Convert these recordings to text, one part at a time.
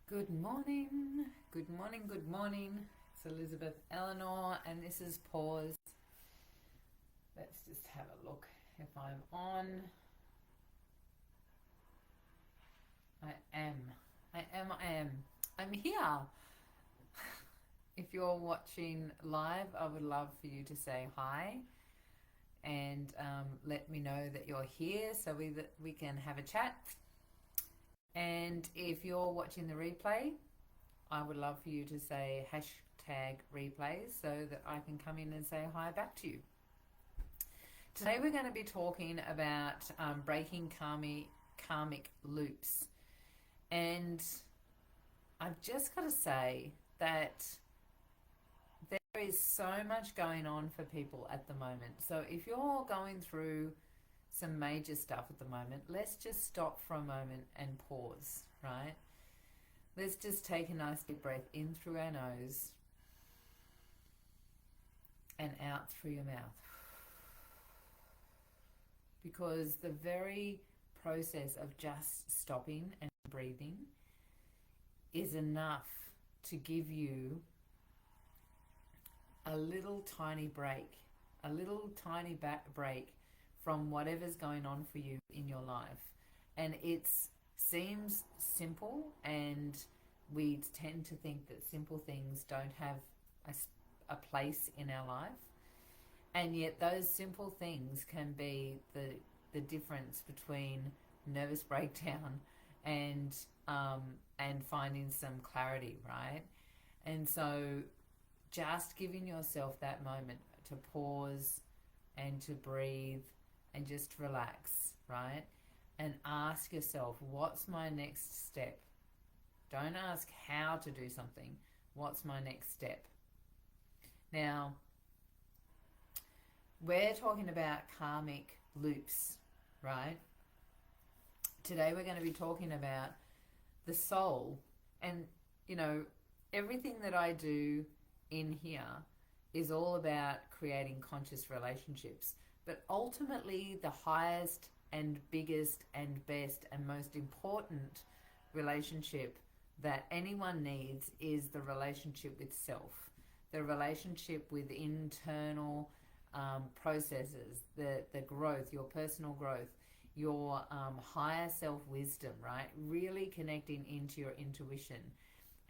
Good morning, good morning, good morning. It's Elizabeth Elenor, and this is Pause. Let's just have a look if I'm on. I am. I'm here. If you're watching live, I would love for you to say hi and let me know that you're here so we can have a chat. And if you're watching the replay, I would love for you to say hashtag replays so that I can come in and say hi back to you. Today we're going to be talking about breaking karmic loops. And I've just got to say that there is so much going on for people at the moment. So if you're going through some major stuff at the moment, let's just stop for a moment and pause, right? Let's just take a nice deep breath in through our nose and out through your mouth. Because the very process of just stopping and breathing is enough to give you a little tiny break, break from whatever's going on for you in your life. And it seems simple, and we tend to think that simple things don't have a place in our life. And yet those simple things can be the difference between nervous breakdown and finding some clarity, right? And so just giving yourself that moment to pause and to breathe and just relax, right? And ask yourself, what's my next step? Don't ask how to do something. What's my next step? Now, we're talking about karmic loops, right? Today we're going to be talking about the soul. And, everything that I do in here is all about creating conscious relationships. But ultimately, the highest and biggest and best and most important relationship that anyone needs is the relationship with self, the relationship with internal processes, the growth, your personal growth, your higher self-wisdom, right? Really connecting into your intuition.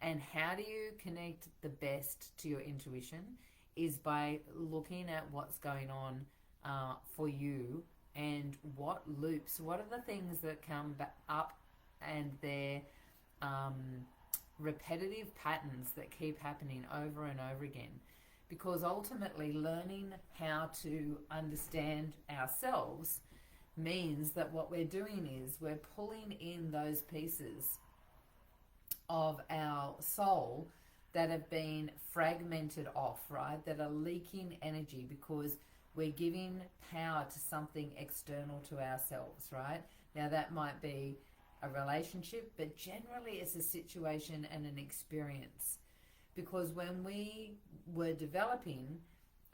And how do you connect the best to your intuition? Is by looking at what's going on for you, and what loops, what are the things that come up, and they're repetitive patterns that keep happening over and over again. Because ultimately learning how to understand ourselves means that what we're doing is we're pulling in those pieces of our soul that have been fragmented off, right? That are leaking energy because we're giving power to something external to ourselves, right? Now that might be a relationship, but generally it's a situation and an experience. Because when we were developing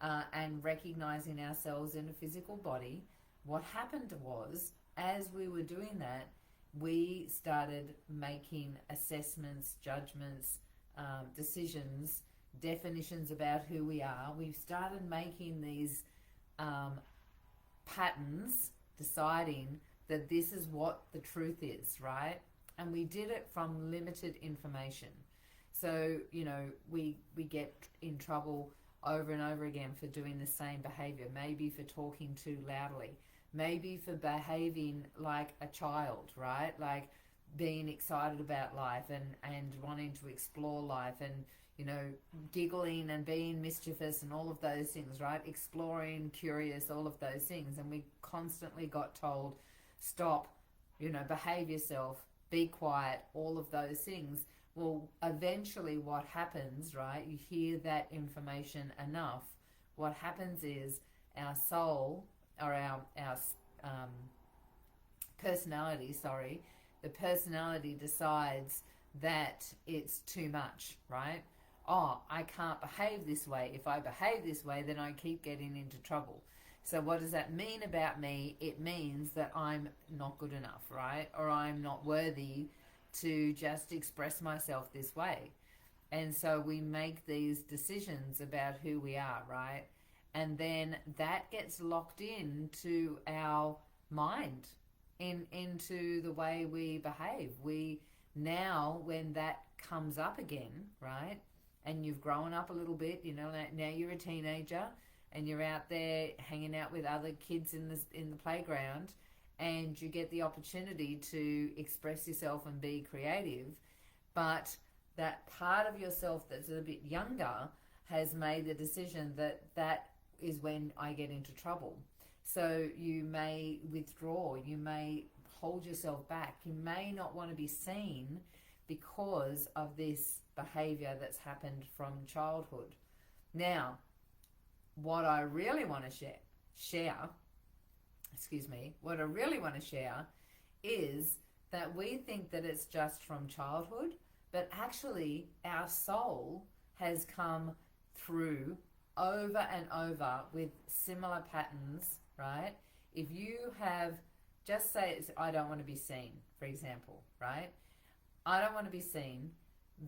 and recognizing ourselves in a physical body, what happened was, as we were doing that, we started making assessments, judgments, decisions, definitions about who we are. We've started making these patterns, deciding that this is what the truth is, right? And we did it from limited information. So, we get in trouble over and over again for doing the same behavior, maybe for talking too loudly, maybe for behaving like a child, right? Like being excited about life and wanting to explore life and, giggling and being mischievous and all of those things, right? Exploring, curious, all of those things. And we constantly got told, stop, behave yourself, be quiet, all of those things. Well, eventually what happens, right, you hear that information enough, what happens is our soul, or our personality, the personality decides that it's too much, right? Oh, I can't behave this way. If I behave this way, then I keep getting into trouble. So what does that mean about me? It means that I'm not good enough, right? Or I'm not worthy to just express myself this way. And so we make these decisions about who we are, right? And then that gets locked into our mind, into the way we behave. We now, when that comes up again, right, and you've grown up a little bit, you know, now you're a teenager and you're out there hanging out with other kids in the playground, and you get the opportunity to express yourself and be creative, but that part of yourself that's a bit younger has made the decision that that is when I get into trouble. So you may withdraw, you may hold yourself back, you may not want to be seen because of this behavior that's happened from childhood. Now, what I really want to share is that we think that it's just from childhood, but actually our soul has come through over and over with similar patterns, right? If you have, just say it's, I don't want to be seen, for example, right? I don't want to be seen.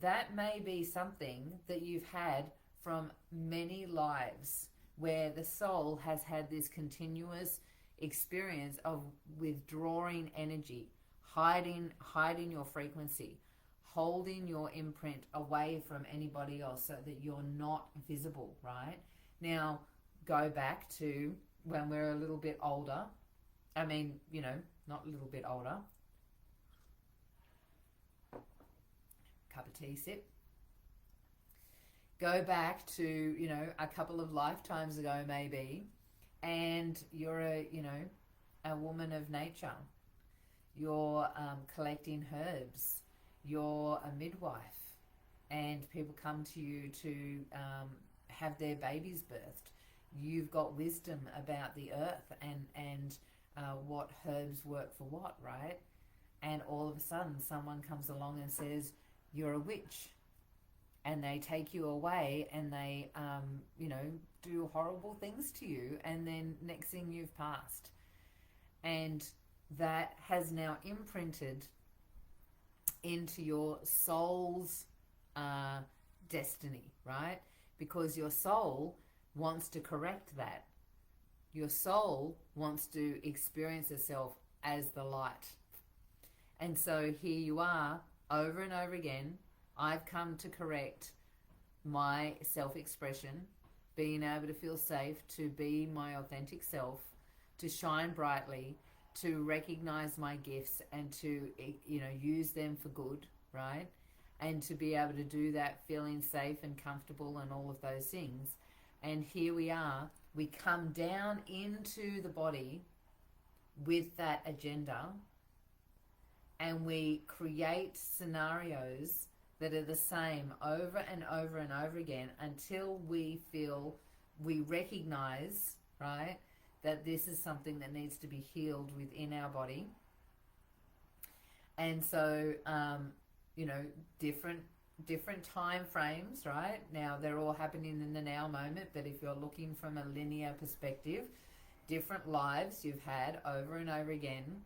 That may be something that you've had from many lives, where the soul has had this continuous experience of withdrawing energy, hiding your frequency, holding your imprint away from anybody else so that you're not visible, right? Now, go back to when we're a little bit older. I mean, you know, not a little bit older. Cup of tea, sip. Go back to, you know, a couple of lifetimes ago maybe, and you're a woman of nature. You're collecting herbs. You're a midwife, and people come to you to have their babies birthed. You've got wisdom about the earth and what herbs work for what, right? And all of a sudden someone comes along and says, you're a witch. And they take you away and they, do horrible things to you. And then next thing you've passed. And that has now imprinted into your soul's destiny, right? Because your soul wants to correct that. Your soul wants to experience itself as the light. And so here you are, over and over again, I've come to correct my self-expression, being able to feel safe, to be my authentic self, to shine brightly, to recognize my gifts and to, use them for good, right? And to be able to do that feeling safe and comfortable and all of those things. And here we are, we come down into the body with that agenda, and we create scenarios that are the same over and over and over again until we recognize, right, that this is something that needs to be healed within our body. And so, different time frames, right? Now, they're all happening in the now moment, but if you're looking from a linear perspective, different lives you've had over and over again,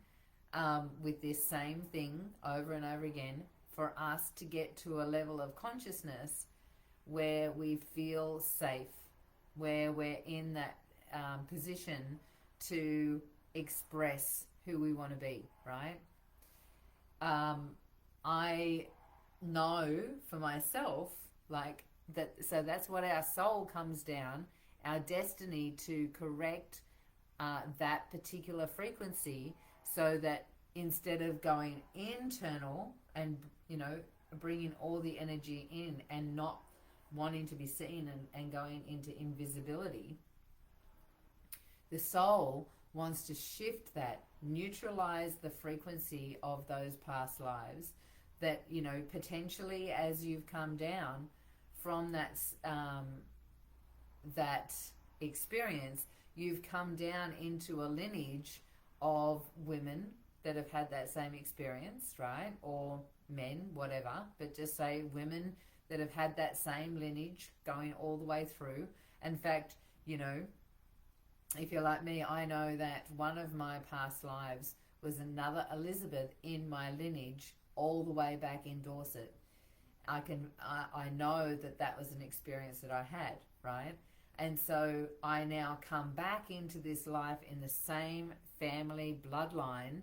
with this same thing over and over again, for us to get to a level of consciousness where we feel safe, where we're in that position to express who we want to be, right? I know for myself, like that, so that's what our soul comes down, our destiny to correct that particular frequency, so that instead of going internal and bringing all the energy in and not wanting to be seen and going into invisibility, the soul wants to shift that, neutralize the frequency of those past lives, that potentially as you've come down from that experience, you've come down into a lineage of women that have had that same experience, right? Or men, whatever, but just say women that have had that same lineage going all the way through. In fact, if you're like me, I know that one of my past lives was another Elizabeth in my lineage all the way back in Dorset. I know that that was an experience that I had, right? And so I now come back into this life in the same family bloodline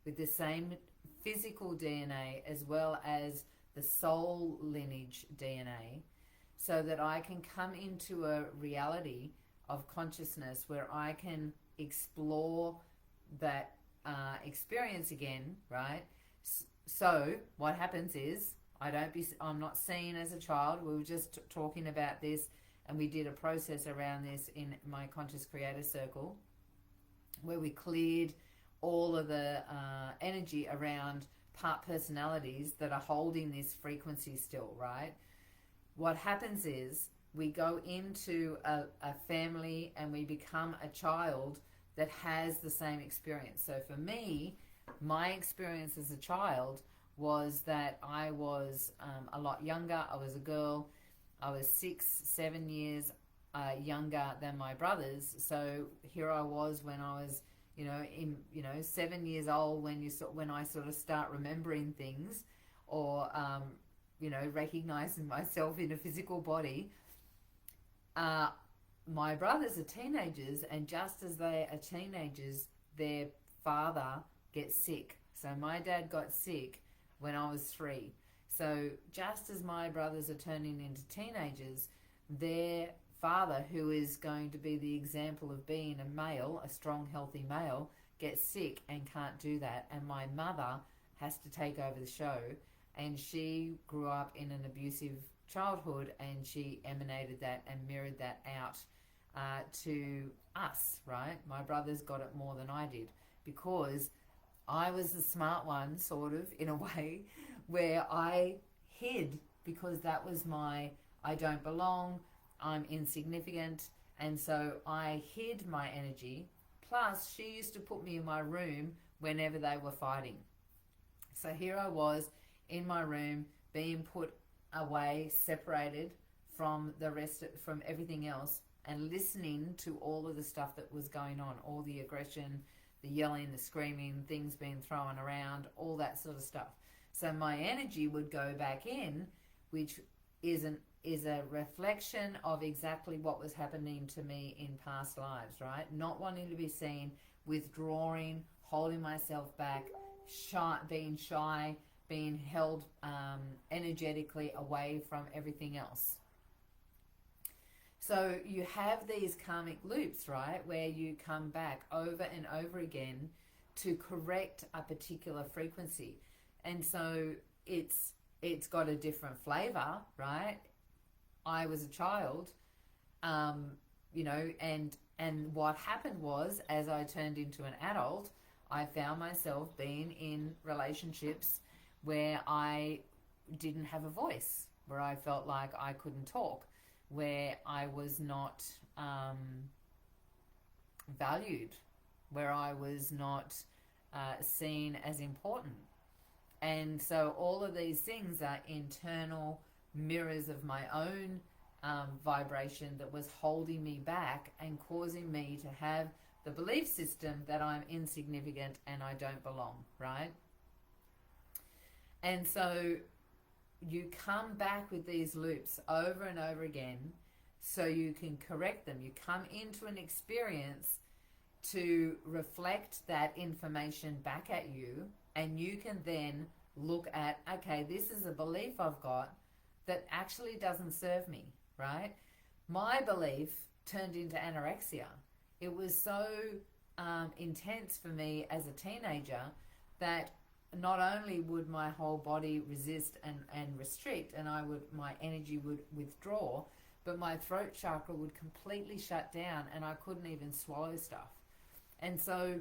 with the same physical DNA as well as the soul lineage DNA, so that I can come into a reality of consciousness where I can explore that experience again, right? So what happens is I'm not seen as a child. We were just talking about this, and we did a process around this in my Conscious Creator Circle, where we cleared all of the energy around part personalities that are holding this frequency still, right? What happens is we go into a family and we become a child that has the same experience. So for me, my experience as a child was that I was a lot younger. I was a girl. I was 6-7 years younger than my brothers. So here I was when I was, 7 years old, when I sort of start remembering things, or recognizing myself in a physical body. My brothers are teenagers, and just as they are teenagers, their father gets sick. So my dad got sick when I was 3. So just as my brothers are turning into teenagers, their father, who is going to be the example of being a male, a strong, healthy male, gets sick and can't do that. And my mother has to take over the show. And she grew up in an abusive childhood, and she emanated that and mirrored that out to us, right? My brothers got it more than I did, because I was the smart one, sort of, in a way, where I hid, because that was I don't belong, I'm insignificant, and so I hid my energy. Plus, she used to put me in my room whenever they were fighting. So here I was in my room, being put away, separated from from everything else, and listening to all of the stuff that was going on, all the aggression, the yelling, the screaming, things being thrown around, all that sort of stuff. So my energy would go back in, which is a reflection of exactly what was happening to me in past lives, right? Not wanting to be seen, withdrawing, holding myself back, being shy, being held energetically away from everything else. So you have these karmic loops, right, where you come back over and over again to correct a particular frequency. And so it's got a different flavor, right? I was a child, and what happened was, as I turned into an adult, I found myself being in relationships where I didn't have a voice, where I felt like I couldn't talk, where I was not valued, where I was not seen as important. And so all of these things are internal mirrors of my own vibration that was holding me back and causing me to have the belief system that I'm insignificant and I don't belong, right? And so you come back with these loops over and over again so you can correct them. You come into an experience to reflect that information back at you, and you can then look at, okay, this is a belief I've got that actually doesn't serve me, right? My belief turned into anorexia. It was so intense for me as a teenager that not only would my whole body resist and restrict, and my energy would withdraw, but my throat chakra would completely shut down, and I couldn't even swallow stuff. And so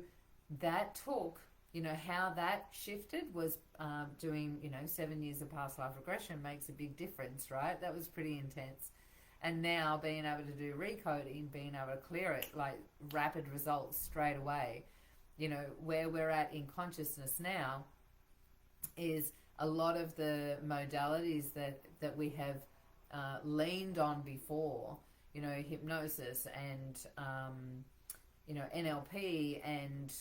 that took, how that shifted was doing, 7 years of past life regression makes a big difference, right? That was pretty intense. And now being able to do recoding, being able to clear it, like rapid results straight away, where we're at in consciousness now is a lot of the modalities that we have leaned on before, hypnosis and, NLP and,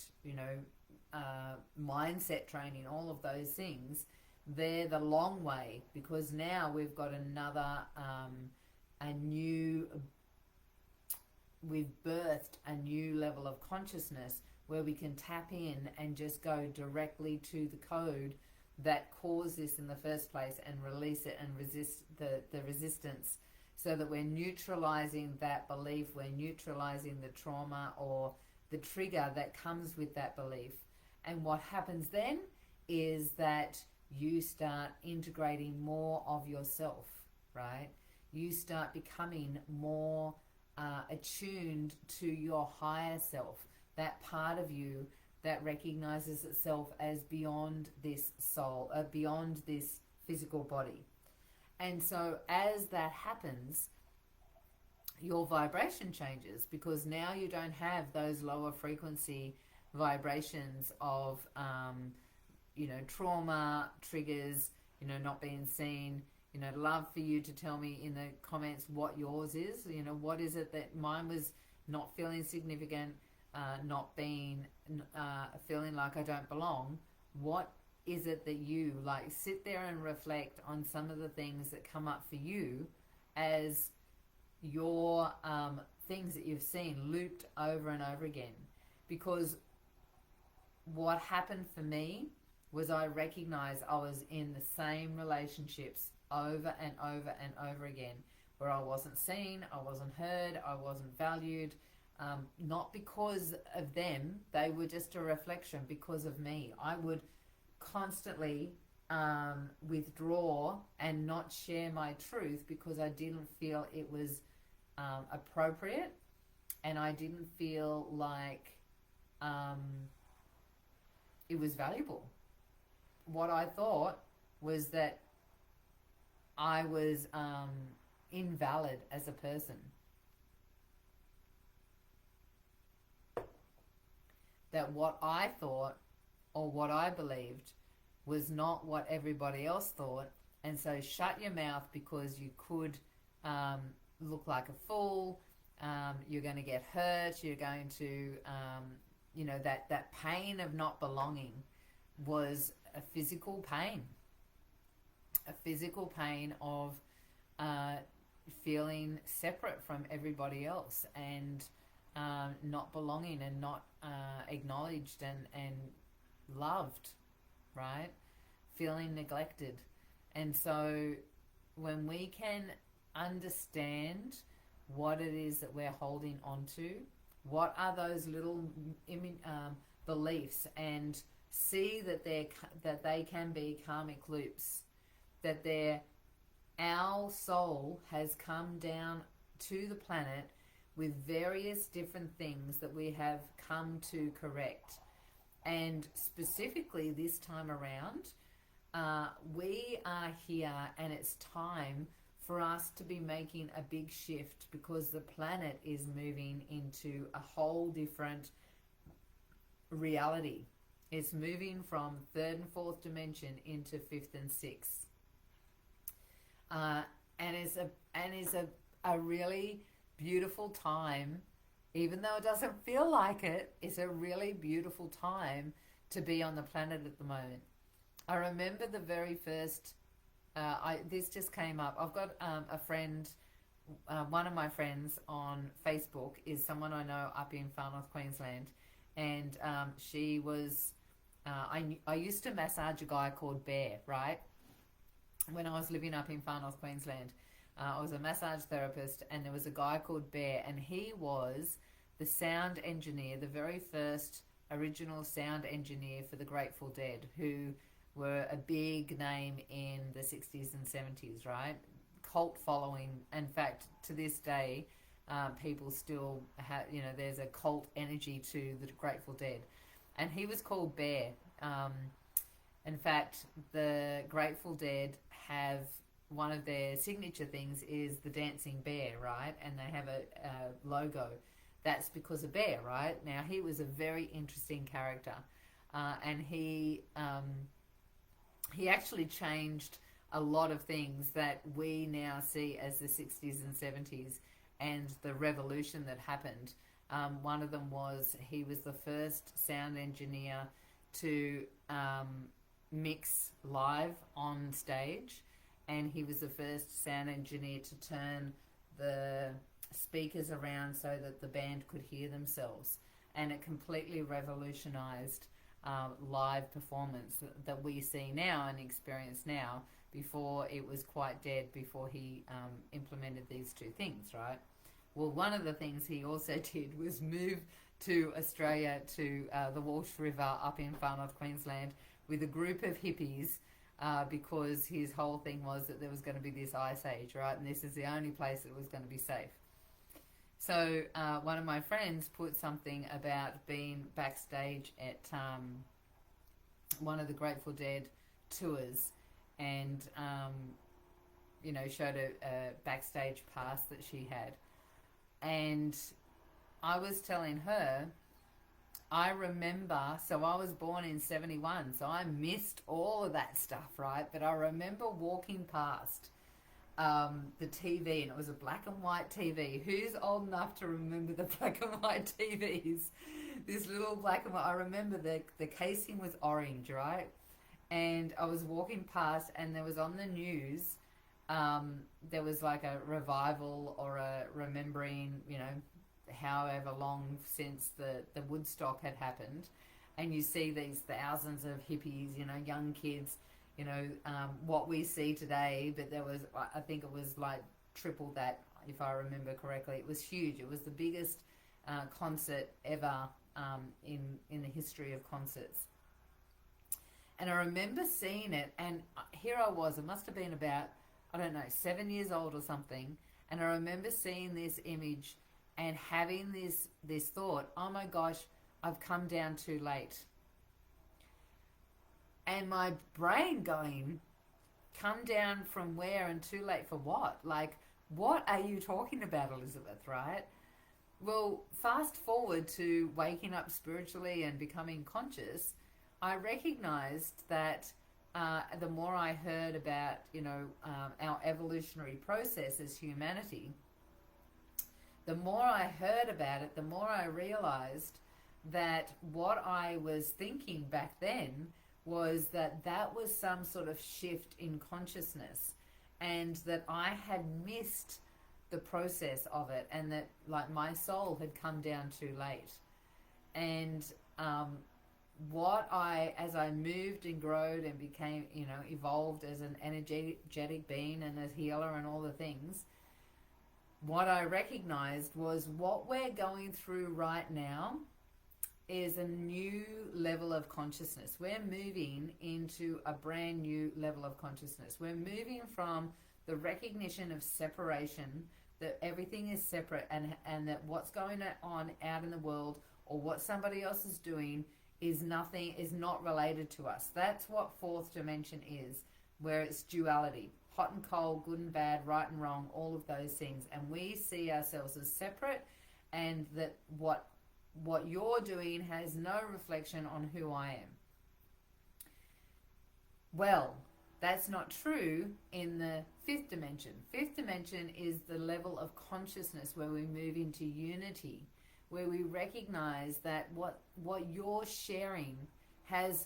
mindset training, all of those things they're the long way, because now we've got another, we've birthed a new level of consciousness where we can tap in and just go directly to the code that caused this in the first place and release it and resist the resistance, so that we're neutralizing that belief, we're neutralizing the trauma or the trigger that comes with that belief. And what happens then is that you start integrating more of yourself, right? You start becoming more attuned to your higher self, that part of you that recognizes itself as beyond this soul, beyond this physical body. And so as that happens, your vibration changes, because now you don't have those lower frequency vibrations of, trauma, triggers, not being seen. Love for you to tell me in the comments what yours is. What is it that mine was? Not feeling significant, not being, feeling like I don't belong. What is it that you like? Sit there and reflect on some of the things that come up for you as your things that you've seen looped over and over again. Because what happened for me was I recognized I was in the same relationships over and over and over again, where I wasn't seen, I wasn't heard, I wasn't valued. Not because of them, they were just a reflection because of me. I would constantly withdraw and not share my truth because I didn't feel it was appropriate, and I didn't feel like it was valuable. What I thought was that I was invalid as a person. That what I thought or what I believed was not what everybody else thought. And so shut your mouth, because you could look like a fool. You're going to get hurt. You're going to, that pain of not belonging was a physical pain. A physical pain of feeling separate from everybody else, and not belonging, and not acknowledged and loved, right? Feeling neglected. And so when we can understand what it is that we're holding on to, what are those little beliefs, and see that they can be karmic loops, that our soul has come down to the planet with various different things that we have come to correct. And specifically this time around, we are here, and it's time for us to be making a big shift, because the planet is moving into a whole different reality. It's moving from third and fourth dimension into fifth and sixth. And is a really beautiful time, even though it doesn't feel like it. It's a really beautiful time to be on the planet at the moment. I remember the very first, this just came up. I've got a friend, one of my friends on Facebook is someone I know up in Far North Queensland, and she was, I used to massage a guy called Bear, right? When I was living up in Far North Queensland, I was a massage therapist, and there was a guy called Bear, and he was the sound engineer, the very first original sound engineer for the Grateful Dead, who were a big name in the 60s and 70s, right? Cult following. In fact, to this day, people still have, there's a cult energy to the Grateful Dead. And he was called Bear. In fact, the Grateful Dead have, one of their signature things is the dancing bear, right? And they have a logo. That's because of Bear, right? Now, he was a very interesting character. And he actually changed a lot of things that we now see as the 60s and 70s and the revolution that happened. One of them was he was the first sound engineer to mix live on stage, and he was the first sound engineer to turn the speakers around so that the band could hear themselves, and it completely revolutionized live performance that we see now and experience now. Before, it was quite dead before he implemented these two things, right? Well, one of the things he also did was move to Australia, to the Walsh River up in far north Queensland with a group of hippies, because his whole thing was that there was going to be this ice age, right? And this is the only place that was going to be safe. So one of my friends put something about being backstage at one of the Grateful Dead tours, and showed a backstage pass that she had. And I was telling her, I remember, so I was born in 71, so I missed all of that stuff, right? But I remember walking past the TV, and it was a black and white TV. Who's old enough to remember the black and white TVs? This little black and white, I remember the casing was orange, right? And I was walking past, and there was on the news, there was like a revival or a remembering, however long since the Woodstock had happened. And you see these thousands of hippies, young kids, what we see today, but there was, I think it was like triple that, if I remember correctly. It was huge. It was the biggest concert ever in the history of concerts. And I remember seeing it, and here I was, it must have been about, 7 years old or something, and I remember seeing this image and having this thought, oh my gosh, I've come down too late. And my brain going, come down from where and too late for what? Like, what are you talking about, Elizabeth, right? Well, fast forward to waking up spiritually and becoming conscious, I recognized that the more I heard about, our evolutionary process as humanity, the more I heard about it, the more I realized that what I was thinking back then was that was some sort of shift in consciousness, and that I had missed the process of it, and that like my soul had come down too late. And as I moved and growed and became, evolved as an energetic being and a healer and all the things, what I recognized was what we're going through right now is a new level of consciousness. We're moving into a brand new level of consciousness. We're moving from the recognition of separation, that everything is separate, and that what's going on out in the world or what somebody else is doing is not related to us. That's what fourth dimension is, where it's duality. Hot and cold, good and bad, right and wrong, all of those things. And we see ourselves as separate, and that what you're doing has no reflection on who I am. Well, that's not true in the fifth dimension. Fifth dimension is the level of consciousness where we move into unity, where we recognize that what you're sharing has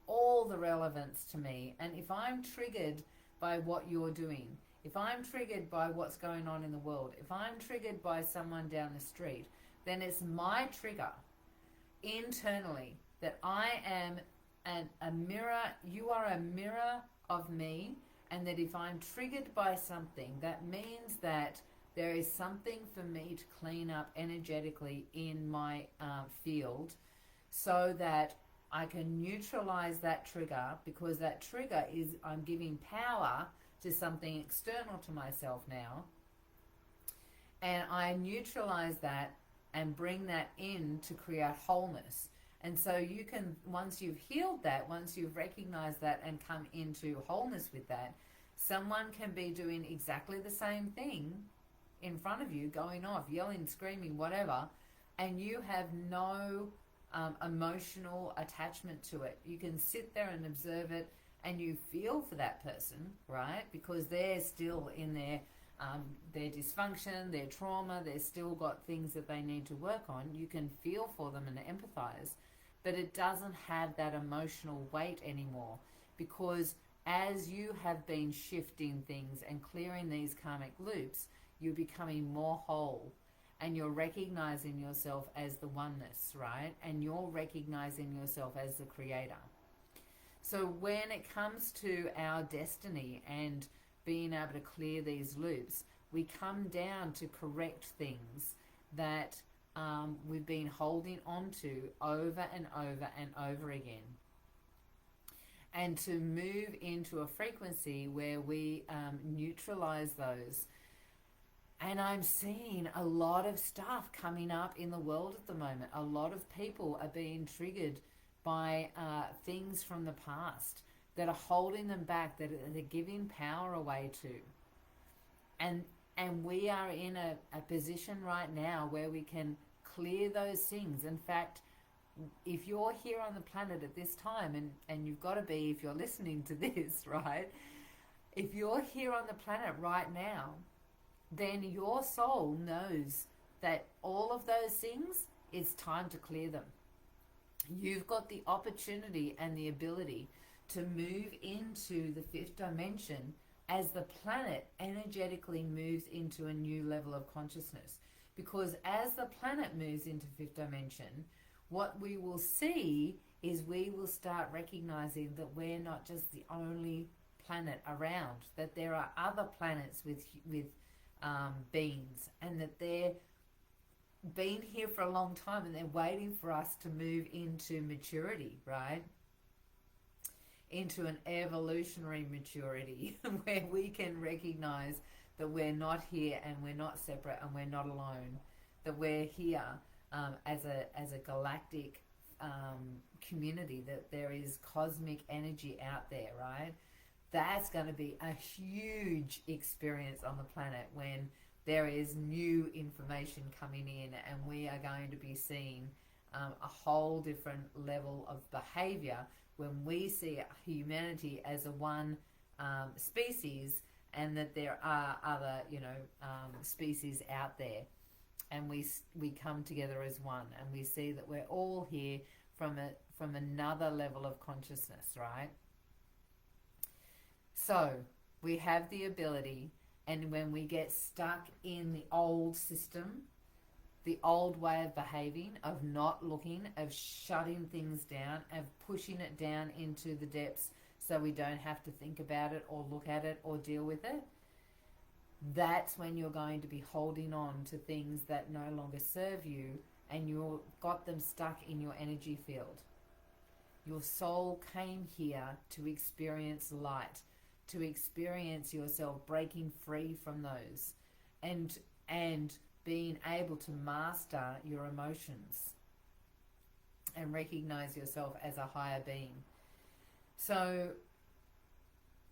all the relevance to me. And if I'm triggered by what you're doing, if I'm triggered by what's going on in the world, if I'm triggered by someone down the street, then it's my trigger internally that I am a mirror, you are a mirror of me, and that if I'm triggered by something, that means that there is something for me to clean up energetically in my field, so that I can neutralize that trigger, because that trigger is, I'm giving power to something external to myself now, and I neutralize that and bring that in to create wholeness. And so you can, once you've healed that, once you've recognized that and come into wholeness with that, someone can be doing exactly the same thing in front of you, going off, yelling, screaming, whatever, and you have no emotional attachment to it. You can sit there and observe it, and you feel for that person, right? Because they're still in their dysfunction, their trauma, they've still got things that they need to work on. You can feel for them and empathize. but it doesn't have that emotional weight anymore, because as you have been shifting things and clearing these karmic loops, you're becoming more whole, and you're recognizing yourself as the oneness, right? And you're recognizing yourself as the creator. So when it comes to our destiny and being able to clear these loops, we come down to correct things that we've been holding on to over and over and over again, and to move into a frequency where we neutralize those. And I'm seeing a lot of stuff coming up in the world at the moment. A lot of people are being triggered by things from the past that are holding them back, that they're giving power away to. And we are in a position right now where we can clear those things. In fact, if you're here on the planet at this time, and you've got to be if you're listening to this, right? If you're here on the planet right now, then your soul knows that all of those things, it's time to clear them. You've got the opportunity and the ability to move into the fifth dimension as the planet energetically moves into a new level of consciousness. Because as the planet moves into fifth dimension, what we will see is we will start recognizing that we're not just the only planet around, that there are other planets with beings, and that they're been here for a long time and they're waiting for us to move into maturity, right? Into an evolutionary maturity where we can recognize that we're not here and we're not separate and we're not alone, that we're here as a galactic community, that there is cosmic energy out there, right? That's going to be a huge experience on the planet when there is new information coming in, and we are going to be seeing a whole different level of behavior when we see humanity as a one species, and that there are other species out there, and we come together as one, and we see that we're all here from another level of consciousness, right? So we have the ability, and when we get stuck in the old system, the old way of behaving, of not looking, of shutting things down, of pushing it down into the depths so we don't have to think about it or look at it or deal with it, that's when you're going to be holding on to things that no longer serve you, and you've got them stuck in your energy field. Your soul came here to experience light, to experience yourself breaking free from those, and being able to master your emotions and recognize yourself as a higher being. So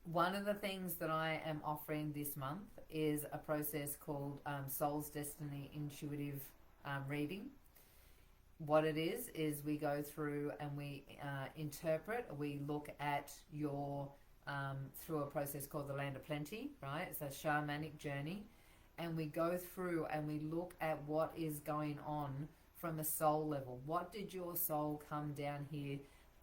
one of the things that I am offering this month is a process called Soul's Destiny Intuitive Reading. What it is we go through and we interpret, we look at your through a process called the Land of Plenty, right? It's a shamanic journey, and we go through and we look at what is going on from a soul level. What did your soul come down here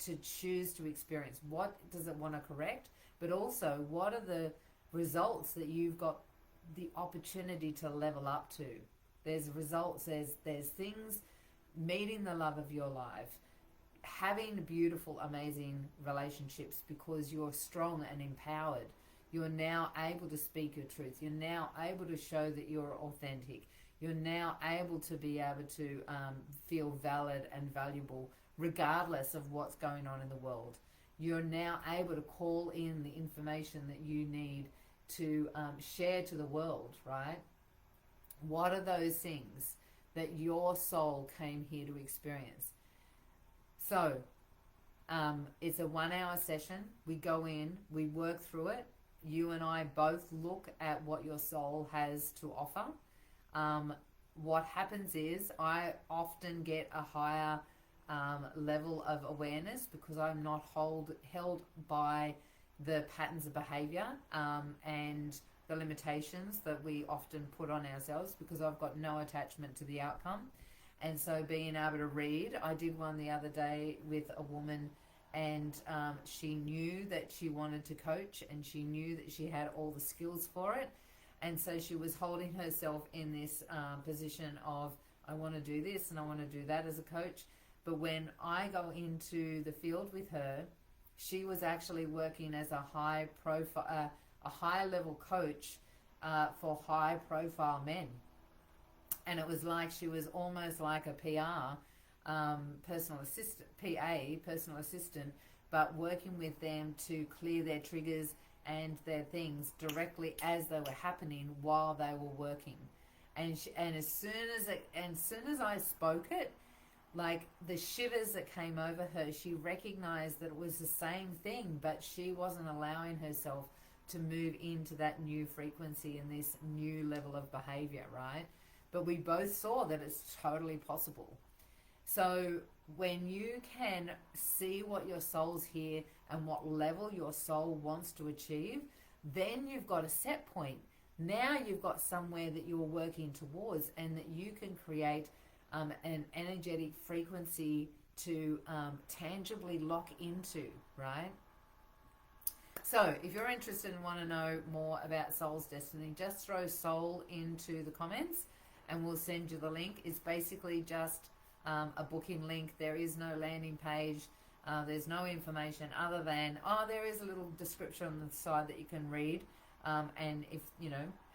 to choose to experience? What does it want to correct? But also, what are the results that you've got the opportunity to level up to? There's results, there's things, meeting the love of your life, having beautiful, amazing relationships because you're strong and empowered. You're now able to speak your truth. You're now able to show that you're authentic. You're now able to be able to feel valid and valuable regardless of what's going on in the world. You're now able to call in the information that you need to share to the world, right? What are those things that your soul came here to experience? So it's a 1 hour session. We go in, we work through it. You and I both look at what your soul has to offer. What happens is I often get a higher level of awareness because I'm not held by the patterns of behavior and the limitations that we often put on ourselves, because I've got no attachment to the outcome. And so being able to read, I did one the other day with a woman, and she knew that she wanted to coach, and she knew that she had all the skills for it. And so she was holding herself in this position of, I want to do this and I want to do that as a coach. But when I go into the field with her, she was actually working as a high level coach for high profile men. And it was like she was almost like a PR, personal assistant, but working with them to clear their triggers and their things directly as they were happening while they were working. And as soon as I spoke it, like the shivers that came over her, she recognized that it was the same thing, but she wasn't allowing herself to move into that new frequency and this new level of behavior, right? But we both saw that it's totally possible. So when you can see what your soul's here and what level your soul wants to achieve, then you've got a set point. Now you've got somewhere that you're working towards, and that you can create an energetic frequency to tangibly lock into, right? So if you're interested and want to know more about Soul's Destiny, just throw soul into the comments and we'll send you the link. It's basically just a booking link. There is no landing page. There's no information other than, there is a little description on the side that you can read, and if,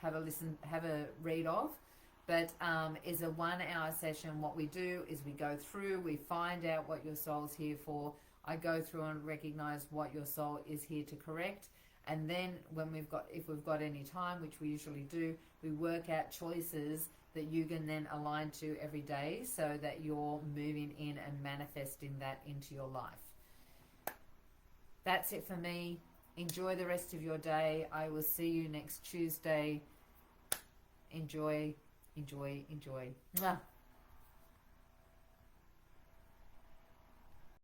have a read of. But is a 1 hour session. What we do is we go through, we find out what your soul's here for. I go through and recognize what your soul is here to correct. And then if we've got any time, which we usually do, we work out choices that you can then align to every day, so that you're moving in and manifesting that into your life. That's it for me. Enjoy the rest of your day. I will see you next Tuesday. Enjoy, enjoy, enjoy. Mwah.